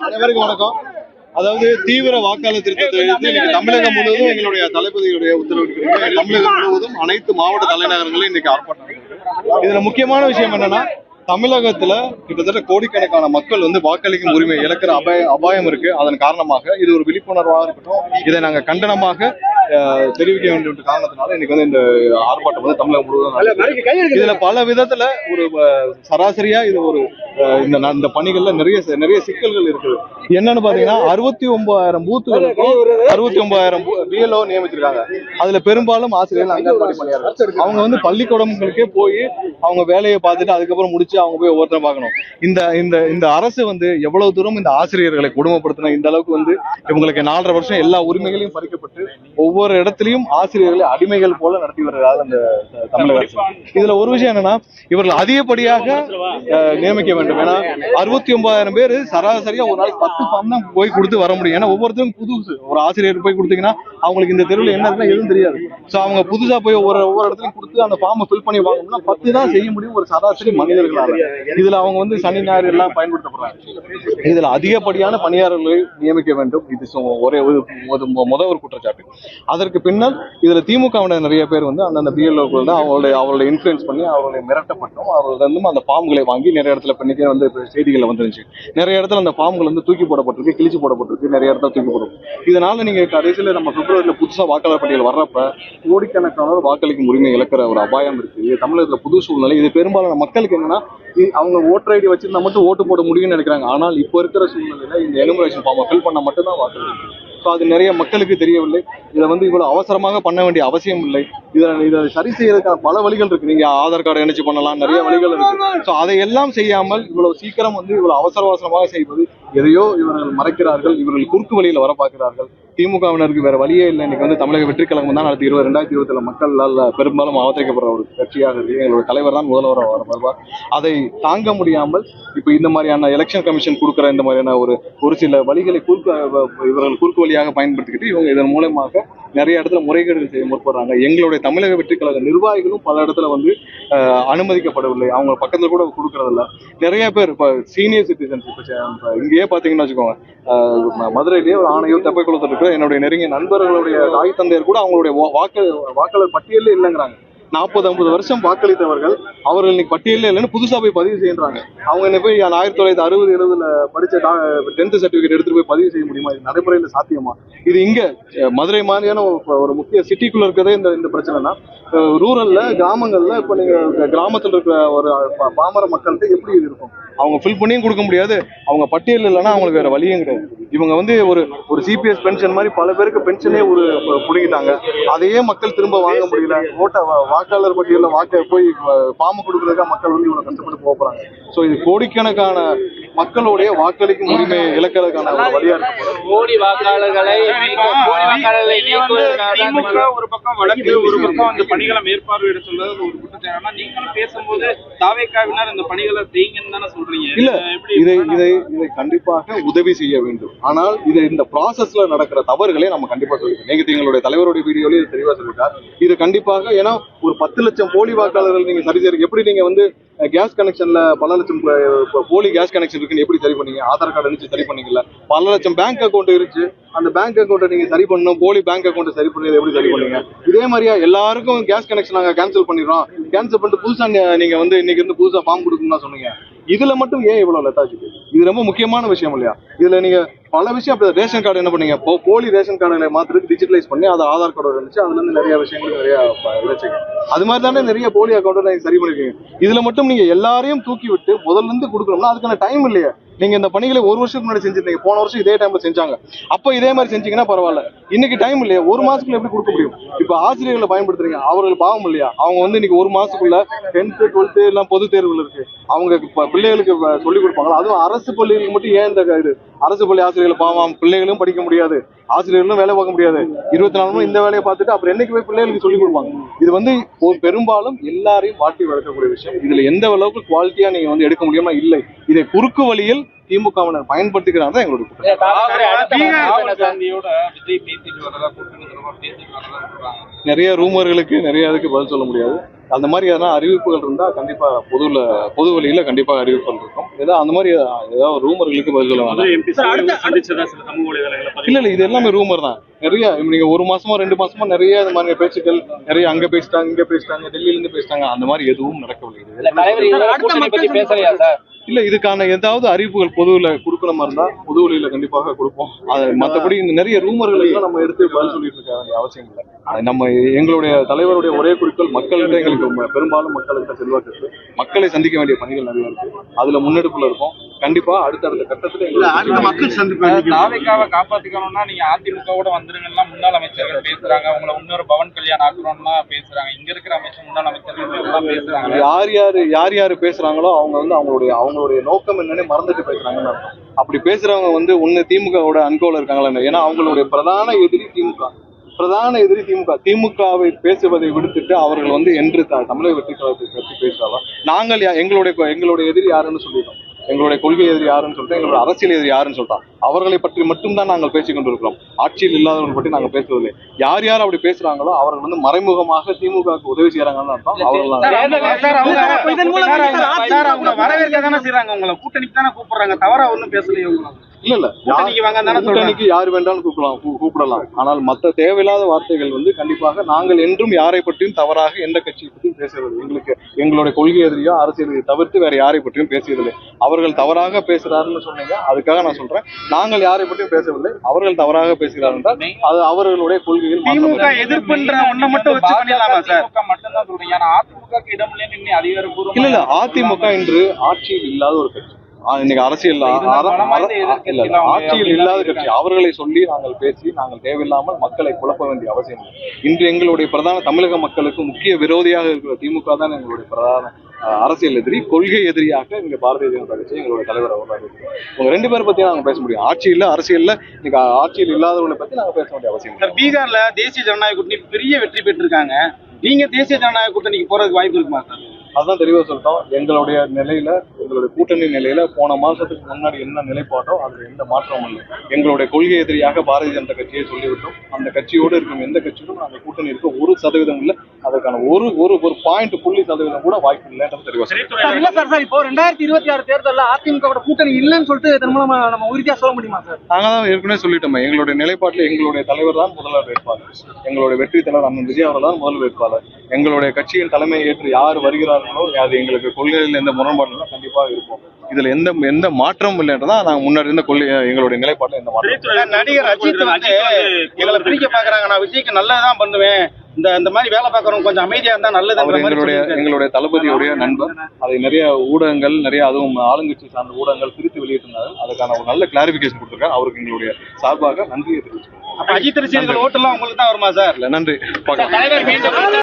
அனைவருக்கும் வணக்கம். அதாவது தீவிர வாக்காளர் திருத்தத்தை எதிர்த்து இன்னைக்கு தமிழகம் முழுவதும் எங்களுடைய தளபதியுடைய உத்தரவு தமிழகம் முழுவதும் அனைத்து மாவட்ட தலைநகரங்களும் இன்னைக்கு ஆர்ப்பாட்டம். இதுல முக்கியமான விஷயம் என்னன்னா, தமிழகத்துல கிட்டத்தட்ட கோடிக்கணக்கான மக்கள் வந்து வாக்களிக்கும் உரிமை இழக்கிற அபாயம் இருக்கு. அதன் காரணமாக இது ஒரு விழிப்புணர்வாக இருக்கட்டும், இதை நாங்க கண்டனமாக தெரிவிக்க வேண்டும் என்ற காரணத்தினால இன்னைக்கு வந்து இந்த ஆர்ப்பாட்டம் வந்து தமிழகம் முழுவதும். இதுல பல விதத்துல ஒரு சராசரியா இது ஒரு இந்த பணிகள்ல நிறைய சிக்கல்கள் இருக்குது. என்னன்னு பாத்தீங்கன்னா 69,000 பூத்துகளுக்கும் 69,000 பிஎல்ஓ நியமிச்சிருக்காங்க. அதுல பெரும்பாலும் ஆசிரியர்கள் அங்கன்வாடி பணியாளர்கள். அவங்க வந்து பள்ளிக்கூடங்களுக்கே போய் அவங்க வேலையை பார்த்துட்டு அதுக்கப்புறம் முடிச்சு அவங்க போய் ஒவ்வொருத்தரும் பார்க்கணும். இந்த அரசு வந்து எவ்வளவு தூரம் இந்த ஆசிரியர்களை கொடுமைப்படுத்தின இந்த அளவுக்கு வந்து இவங்களுக்கு 4.5 வருஷம் எல்லா உரிமைகளையும் பறிக்கப்பட்டு ஒவ்வொரு இடத்துலயும் ஆசிரியர்களை அடிமைகள் போல நடத்தி வருகிறார் அந்த தமிழக அரசு. இதுல ஒரு விஷயம் என்னன்னா, இவர்கள் அதிகப்படியாக நியமிக்க வேண்டும். ஏன்னா 69,000 பேர் சராசரியா ஒரு நாளைக்கு 10 ஃபார்ம் தான் போய் கொடுத்து வர முடியும். ஏன்னா ஒவ்வொருத்தரும் புதுசு. ஒரு ஆசிரியர் போய் கொடுத்தீங்கன்னா அவங்களுக்கு இந்த தெருவில் என்ன இருக்குன்னா எதுவும் தெரியாது. ஸோ அவங்க புதுசா போய் ஒவ்வொரு இடத்துலையும் கொடுத்து அந்த ஃபார்மை ஃபில் பண்ணி வாங்கணும்னா 10 தான் செய்ய முடியும் ஒரு சராசரி மனிதர்களால. இதுல அவங்க வந்து சனி ஞாயிறு எல்லாம் பயன்படுத்தப்படுறாங்க. இதுல அதிகப்படியான பணியாளர்களை நியமிக்க வேண்டும். இது ஒரே முதல் ஒரு குற்றச்சாட்டு. அதற்கு பின்னால் இதுல திமுகவினர் நிறைய பேர் வந்து அந்தந்த பிஎல்ஓக்கள் தான் அவங்களுடைய இன்ஃபுளுன்ஸ் பண்ணி அவர்களை மிரட்டப்பட்டோம். அவர்கள் அந்த ஃபார்ம்களை வாங்கி நிறைய இடத்துல பண்ணிக்கே வந்து செய்திகள் வந்துருச்சு. நிறைய இடத்துல அந்த ஃபார்ம்கள் வந்து தூக்கி போடப்பட்டிருக்கு, கிழிச்சு போடப்பட்டிருக்கு, நிறைய இடத்துல தூக்கி போடப்பட்டிருக்கு. இதனால நீங்க கடைசியில நம்ம பிப்ரவரியில புதுசா வாக்காளர் பட்டியல் வர்றப்ப கோடிக்கணக்கானோர் வாக்களிக்கும் உரிமை இழக்கிற ஒரு அபாயம் இருக்கு. இது தமிழகத்துல புது சூழ்நிலை. இது பெரும்பாலான மக்களுக்கு என்னன்னா, அவங்க ஓட்டர் ஐடி வச்சிருந்தா மட்டும் ஓட்டு போட முடியும்னு நினைக்கிறாங்க. ஆனால் இப்போ இருக்கிற சூழ்நிலையில இந்த எனுமரேஷன் ஃபார்மை ஃபில் பண்ண மட்டும்தான் வாக்களிக்கும். ஸோ அது நிறைய மக்களுக்கு தெரியவில்லை. இதை வந்து இவ்வளவு அவசரமாக பண்ண வேண்டிய அவசியம் இல்லை. இதை சரி செய்யறதுக்கான பல வழிகள் இருக்கு. நீங்க ஆதார் கார்டு இணைச்சு பண்ணலாம், நிறைய வழிகள் இருக்கு. ஸோ அதையெல்லாம் செய்யாமல் இவ்வளவு சீக்கிரம் வந்து இவ்வளவு அவசரமாக செய்வது எதையோ இவர்கள் மறைக்கிறார்கள். இவர்கள் குறுக்கு வழியில வர பார்க்கிறார்கள். திமுகவினருக்கு வேற வழியே இல்லை. இன்னைக்கு வந்து தமிழக வெற்றி கழகம் தான் அடுத்த 2027 மக்களால் பெரும்பாலும் அவதரிக்கப்படுற ஒரு கட்சியாக இருக்கு. எங்களுடைய தலைவர் தான் முதல்வர் வருவார். அதை தாங்க முடியாமல் இப்ப இந்த மாதிரியான எலெக்ஷன் கமிஷன் கொடுக்குற இந்த மாதிரியான ஒரு சில வழிகளை இவர்கள் குறுக்கு வழியாக பயன்படுத்திக்கிட்டு இவங்க இதன் மூலமாக நிறைய இடத்துல முறைகேடுகள் செய்ய முற்படுறாங்க. எங்களுடைய தமிழக வெற்றி கழக நிர்வாகிகளும் பல இடத்துல வந்து அனுமதிக்கப்படவில்லை. அவங்க பக்கத்துல கூட கொடுக்கறதில்ல. நிறைய பேர் இப்ப சீனியர் சிட்டிசன்ஸ் இப்ப இங்கேயே பாத்தீங்கன்னா வச்சுக்கோங்க, மதுரையிலேயே ஒரு ஆணையோ தெப்பை குளத்தில் இருக்கிற என்னுடைய நெருங்கிய நண்பர்களுடைய தாய் தந்தையர் கூட அவங்களுடைய வாக்காளர் பட்டியலே இல்லைங்கிறாங்க. 40-50 வருஷம் வாக்களித்தவர்கள் அவர்கள் இன்னைக்கு பட்டியலே இல்லைன்னு புதுசா போய் பதிவு செய்யறாங்க. அவங்க என்ன போய் 1960-70 படிச்ச 10th சர்டிபிகேட் எடுத்துட்டு போய் பதிவு செய்ய முடியுமா? இது நடைமுறையில சாத்தியமா? இது இங்க மதுரை மாதிரியான ஒரு முக்கிய சிட்டிக்குள்ள இருக்கிறதே இந்த பிரச்சனைனா, ரூரல்ல கிராமங்கள்ல இப்ப நீங்க கிராமத்துல இருக்கிற ஒரு பாமர மக்கள்கிட்ட எப்படி இது இருக்கும்? அவங்க ஃபில் பண்ணியும் கொடுக்க முடியாது. அவங்க பட்டியல் இல்லைன்னா அவங்களுக்கு வேற வழியும் கிடையாது. இவங்க வந்து ஒரு சிபிஎஸ் பென்ஷன் மாதிரி பல பேருக்கு பென்ஷனே புடுங்கிட்டாங்க. அதையே மக்கள் திரும்ப வாங்க முடியல. வாக்காளர் பட்டியலில் போய் ஃபார்ம் கொடுக்கறதுக்காக மக்கள் வந்து இவ்வளவு கஷ்டப்பட்டு போறாங்க. ஸோ இது கோடிக்கணக்கான மக்களுடைய வாக்களிக்கும் உரிமையை இழக்கிறதுக்கான வழியா இருக்கு. கோடி வாக்காளர்களை ஒரு பக்கம் வழக்கு, ஒரு பக்கம் அந்த பணிகளை மேற்பார்வையிட சொல்றது ஒரு குற்றச்சாட்டு. நீங்களும் பேசும்போது தாவேக்காவினர் இந்த பணிகளை செய்யுங்கன்னு தானே சொல்றீங்க. இல்ல, இதை கண்டிப்பாக உதவி செய்ய வேண்டும். ஆனால் இந்த ப்ராசஸ்ல நடக்கிற தவறுகளை நம்ம கண்டிப்பா சொல்லிருக்கோம். நீங்க எங்களுடைய தலைவருடைய வீடியோல இது தெளிவா சொல்லிருக்கார். இது கண்டிப்பாக, ஏன்னா ஒரு 10 லட்சம் போலி வாக்காளர்கள் நீங்க சரி செய்ய எப்படி நீங்க வந்து கேஸ் கனெக்ஷன்ல பல லட்சம் போலி கேஸ் கனெக்ஷன் இருக்குன்னு எப்படி சரி பண்ணீங்க? ஆதார் கார்டு அனுப்பிச்சு சரி பண்ணீங்கல்ல. பல லட்சம் பேங்க் அக்கௌண்ட் இருந்துச்சு. அந்த பேங்க் அக்கௌண்ட்டை நீங்க சரி பண்ணணும். போலி பேங்க் அக்கௌண்ட் சரி பண்ணி எப்படி சரி பண்ணீங்க? இதே மாதிரியா எல்லாருக்கும் கேஸ் கனெக்ஷன் நாங்க கேன்சல் பண்ணிடுறோம். கேன்சல் பண்ணிட்டு புதுசா நீங்க வந்து இன்னைக்கு இருந்து புதுசா ஃபார்ம் கொடுக்கணும்னு சொன்னீங்க. இதுல மட்டும் ஏன் இவ்வளவு லெத்தாச்சு? இது ரொம்ப முக்கியமான விஷயம் இல்லையா? இதுல நீங்க பல விஷயம் அப்படி ரேஷன் கார்டு என்ன பண்ணீங்க? போலி ரேஷன் கார்டுகளை மாத்திரத்துக்கு டிஜிட்டலைஸ் பண்ணி அதை ஆதார் கார்டு இருந்துச்சு. அதுல இருந்து நிறைய விஷயங்கள் நிறைய இழைச்சிங்க. அது மாதிரி தானே நிறைய போலி அக்கௌண்ட் நீங்க சரி பண்ணிருக்கீங்க. இதுல மட்டும் நீங்க எல்லாரையும் தூக்கி விட்டு முதல்ல இருந்து கொடுக்கணும்னா அதுக்கான டைம் இல்லையா? நீங்க இந்த பணிகளை 1 வருஷத்துக்கு முன்னாடி செஞ்சிருந்தீங்க. போன வருஷம் இதே டைம்ல செஞ்சாங்க. அப்ப இதே மாதிரி செஞ்சீங்கன்னா பரவாயில்ல. இன்னைக்கு டைம் இல்லையா? 1 மாசத்துக்குள்ள எப்படி கொடுக்க முடியும்? இப்ப ஆசிரியர்களை பயன்படுத்துறீங்க. அவர்கள் பாவம் இல்லையா? அவங்க வந்து இன்னைக்கு 1 மாசத்துக்குள்ள 10th 12th எல்லாம் பொது தேர்வுகள் இருக்கு. அவங்க பிள்ளைகளுக்கு சொல்லிக் கொடுப்பாங்களா? அதுவும் அரசு பள்ளிகளுக்கு மட்டும் ஏன் இந்த இது? அரசு பள்ளி ஆசிரியர்கள் பாவம், பிள்ளைகளும் படிக்க முடியாது, ஆசிரியர்களும் வேலை பார்க்க முடியாது. 24 மணி இந்த வேலையை பார்த்துட்டு அப்புறம் என்னைக்கு போய் பிள்ளைகளுக்கு சொல்லிக் கொடுப்பாங்க? இது வந்து பெரும்பாலும் எல்லாரையும் வாட்டி வளர்க்கக்கூடிய விஷயம். இதுல எந்த அளவுக்கு குவாலிட்டியா நீங்க வந்து எடுக்க முடியுமா? இல்லை. இதை குறுக்கு வழியில் திமுகவினர் பயன்படுத்திக்கிறாங்க தான் எங்களுடைய குற்றம். ராகுல் காந்தியோட விஜய் பேசிட்டு வரதா, கூட்டணி தொடர்பா பேசிட்டு வரதா சொல்றாங்க. நிறைய ரூமர்களுக்கு நிறைய இதுக்கு பதில் சொல்ல முடியாது. அந்த மாதிரி எதனா அறிவிப்புகள் இருந்தா கண்டிப்பா பொது வழியில கண்டிப்பா அறிவிப்புகள் இருக்கும். ஏதாவது அந்த மாதிரி ஏதாவது ரூமர்களுக்கு பதில் சொல்ல இல்ல இது எல்லாமே ரூமர் தான். நிறைய நீங்க ஒரு மாசமா 2 மாசமா நிறைய இந்த மாதிரி பேச்சுக்கள் நிறைய அங்க பேசிட்டாங்க, இங்க பேசிட்டாங்க, டெல்லியில இருந்து பேசிட்டாங்க. அந்த மாதிரி எதுவும் நடக்கவில்லை. இல்ல இதுக்கான ஏதாவது அறிவிப்புகள் பொதுவில் கொடுக்குற மாதிரி இருந்தா பொது வழியில கண்டிப்பாக கொடுப்போம். அது மற்றபடி இந்த நிறைய ரூமர்களுக்கு நம்ம எடுத்து பதில் சொல்லிட்டு இருக்க வேண்டிய அவசியம் இல்லை. நம்ம எங்களுடைய தலைவருடைய ஒரே குறிக்கோள் மக்கள்கிட்ட எங்களுக்கு பெரும்பாலும் மக்கள்கிட்ட செல்வாக்கு இருக்கு. மக்களை சந்திக்க வேண்டிய பணிகள் நிறைய இருக்கு. அதுல முன்னெடுப்புல இருக்கும். கண்டிப்பா அடுத்தடுத்த கட்டத்துல மக்கள் சந்திப்பாங்க. தாவேக்காவை காப்பாத்திக்கணும்னா நீங்க அதிமுகவோட வந்துருங்கலாம் முன்னாள் அமைச்சர்கள் பேசுறாங்க. உங்களை இன்னொரு பவன் கல்யாணம் ஆக்கணும்னா பேசுறாங்க. இங்க இருக்கிற அமைச்சர் முன்னாள் அமைச்சர்கள் எல்லாம் பேசுறாங்க. யார் பேசுறாங்களோ அவங்க வந்து அவங்களுடைய நோக்கம் என்னன்னு மறந்துட்டு பேசுறாங்கன்னு அர்த்தம். அப்படி பேசுறவங்க ஒண்ணு திமுகவோட அன்கோல இருக்காங்களா? ஏன்னா அவங்களுடைய பிரதான எதிரி திமுகவை பேசுவதை விடுத்துட்டு அவர்கள் என்று தமிழக வெற்றி கழகத்தை பற்றி பேசுறாங்க. நாங்கள் எங்களுடைய எதிரி யாருன்னு சொல்லிட்டோம். எங்களுடைய கொள்கை எதிரி யாருன்னு சொல்லிட்டு எங்களுடைய அரசியல் எதிரி யாருன்னு சொல்லிட்டோம். அவர்களை பற்றி மட்டும்தான் நாங்கள் பேசிக் கொண்டிருக்கிறோம். ஆட்சியில் இல்லாதவர்கள் பற்றி நாங்கள் பேசுவதில்லை. யார் அப்படி பேசுறாங்களோ அவர்கள் மறைமுகமாக திமுகவுக்கு உதவி செய்யறாங்கன்னு அர்த்தம். வரவேற்க தானே செய்யறாங்க. உங்களை கூட்டணிக்கு தானே கூப்பிடுறாங்க. தவறா ஒண்ணும் பேசலையே. இல்ல கூட்டணிக்கு யார் வேண்டாலும் கூப்பிடலாம். ஆனால் மற்ற தேவையில்லாத வார்த்தைகள் கண்டிப்பாக நாங்கள் என்றும் யாரை பற்றியும் தவறாக எந்த கட்சியை பற்றியும் பேசுவது எங்களுடைய கொள்கை எதிரியோ அரசியலை தவிர்த்து வேற யாரை பற்றியும் பேசியதில்லை. அவர்கள் தவறாக பேசுறாருன்னு சொன்னீங்க, அதுக்காக நான் சொல்றேன். நாங்கள் யாரை பற்றியும் பேசவில்லை. அவர்கள் தவறாக பேசுகிறார் என்றால் அது அவர்களுடைய கொள்கையில் திமுக எதிர்ப்புன்ற ஒண்ணை மட்டும் வச்சு பண்ணிடலாமா சார்? மட்டும்தான் சொல்றீங்க. அதிமுக இடம் இல்ல அதிமுக இன்று ஆட்சியில் இல்லாத ஒரு கட்சி. இன்னைக்கு ஆட்சியில் இல்லாத கட்சி. அவர்களை சொல்லி நாங்கள் பேசி நாங்கள் தேவையில்லாமல் மக்களை குழப்ப வேண்டிய அவசியம் இல்லை. இன்று எங்களுடைய பிரதான தமிழக மக்களுக்கு முக்கிய விரோதியாக இருக்கிற திமுக தான் எங்களுடைய பிரதான அரசியல் எதிரி, கொள்கை எதிரியாக இங்க பாரதிய ஜனதா கட்சி எங்களுடைய தலைவர் அவர்கள். உங்க 2 பேரை பத்தி நாங்க பேச முடியும். ஆட்சியில் அரசியல்ல இன்னைக்கு ஆட்சியில் இல்லாதவர்களை பத்தி நாங்க பேச வேண்டிய அவசியம் இல்லை. பீகார்ல தேசிய ஜனநாயக கூட்டணி பெரிய வெற்றி பெற்றிருக்காங்க. நீங்க தேசிய ஜனநாயக கூட்டணிக்கு போறதுக்கு வாய்ப்பு இருக்குமா சார்? அதுதான் தெளிவா சொல்லிட்டோம். எங்களுடைய கூட்டணி நிலையில போன மாசத்துக்கு முன்னாடி என்ன நிலைப்பாட்டோ அதுல எந்த மாற்றமும் இல்லை. எங்களுடைய கொள்கை எதிரியாக பாரதிய ஜனதா கட்சியை சொல்லிவிட்டோம். அந்த கட்சியோடு இருக்கும் எந்த கட்சியோடும் நாங்கள் கூட்டணி இருக்க 1% இல்லை. அதற்கான ஒரு பாயிண்ட் புள்ளி சதவீதம் கூட வாய்ப்பு இல்லைன்றது தெளிவா சொல்லிட்டோம். இல்ல சார், இப்போ 2026 தேர்தலில் அதிமுக கூட்டணி இல்லைன்னு சொல்லிட்டு நம்ம உறுதியா சொல்ல முடியுமா சார்? நாங்க தான் ஏற்கனவே சொல்லிட்டோம். எங்களுடைய நிலைப்பாட்டில் எங்களுடைய தலைவர் தான் முதல்வர் வேட்பாளர். எங்களுடைய வெற்றி தலைவர் அண்ணன் விஜய் அவர்கள் தான் முதல் வேட்பாளர். எங்களுடைய கட்சியின் தலைமை ஏற்று யார் வருகிறார்களோ அது எங்களுக்கு கொள்கையில் எந்த முரண்பாடுகளும் கண்டிப்பாக இருக்கும். இதுல எந்த மாற்றமும் இல்லைன்றதா நாங்க முன்னாடி இருந்த எங்களுடைய நிலைப்பாட்டில் எந்த மாற்றம். நடிகர் அஜித் எங்களை பிரிக்க பாக்குறாங்க. நான் விஜய்க்கு நல்லதான் பண்ணுவேன். இந்த மாதிரி வேலை பார்க்கறவங்க கொஞ்சம் அமைதியா இருந்தா நல்லது. எங்களுடைய தளபதியுடைய நண்பர். அதை நிறைய ஊடகங்கள் அதுவும் ஆளுங்கட்சி சார்ந்த ஊடகங்கள் பிரித்து வெளியிட்டிருந்தார்கள். அதுக்கான ஒரு நல்ல கிளாரிபிகேஷன் கொடுத்திருக்காரு. அவருக்கு எங்களுடைய சார்பாக நன்றியை தெரிவிச்சுக்கிறோம். அஜித் ரசிகர்கள் ஓட்டெல்லாம் உங்களுக்கு தான் வருமா சார்? நன்றி.